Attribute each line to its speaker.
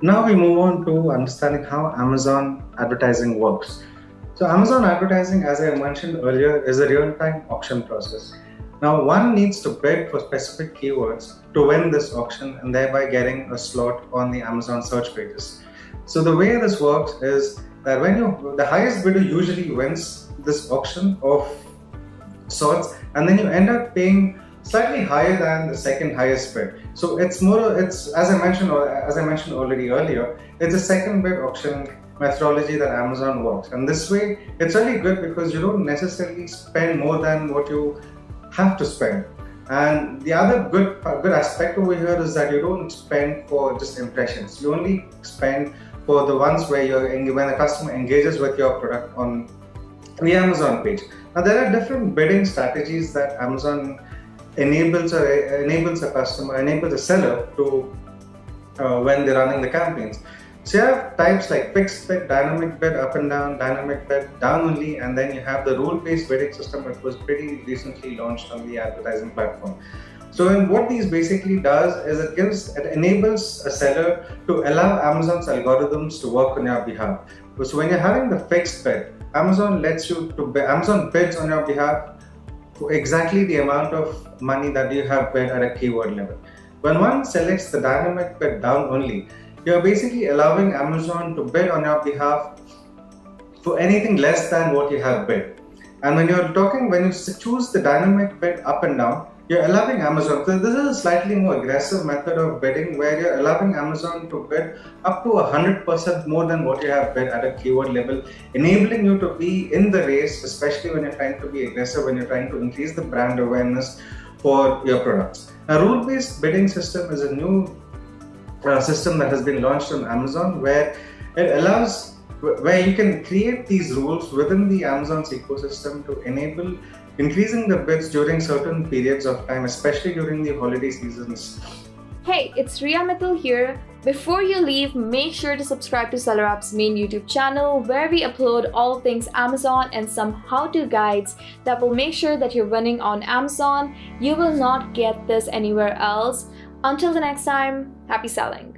Speaker 1: Now we move on to understanding how Amazon advertising works. So Amazon advertising, as I mentioned earlier, is a real-time auction process. Now one needs to bid for specific keywords to win this auction and thereby getting a slot on the Amazon search pages. So the way this works is that the highest bidder usually wins this auction of sorts, and then you end up paying slightly higher than the second highest bid. So it's as I mentioned already earlier, it's a second bid auction methodology that Amazon works. And this way, it's really good because you don't necessarily spend more than what you have to spend. And the other good aspect over here is that you don't spend for just impressions. You only spend for the ones where when the customer engages with your product on the Amazon page. Now there are different bidding strategies that Amazon enables a seller to when they're running the campaigns. So you have types like fixed bid, dynamic bid, up and down, dynamic bid, down only, and then you have the rule-based bidding system, which was pretty recently launched on the advertising platform. So what these basically does is it enables a seller to allow Amazon's algorithms to work on your behalf. So when you're having the fixed bid, Amazon bids on your behalf for exactly the amount of money that you have bid at a keyword level. When one selects the dynamic bid down only, you're basically allowing Amazon to bid on your behalf for anything less than what you have bid. And when you choose the dynamic bid up and down, you're allowing Amazon. So this is a slightly more aggressive method of bidding where you're allowing Amazon to bid up to 100% more than what you have bid at a keyword level, enabling you to be in the race, especially when you're trying to be aggressive, when you're trying to increase the brand awareness for your products. A rule-based bidding system is a new system that has been launched on Amazon where you can create these rules within the Amazon's ecosystem to enable increasing the bids during certain periods of time, especially during the holiday seasons.
Speaker 2: Hey, it's Riya Mittal here. Before you leave, make sure to subscribe to SellerApp's main YouTube channel where we upload all things Amazon and some how-to guides that will make sure that you're winning on Amazon. You will not get this anywhere else. Until the next time, happy selling.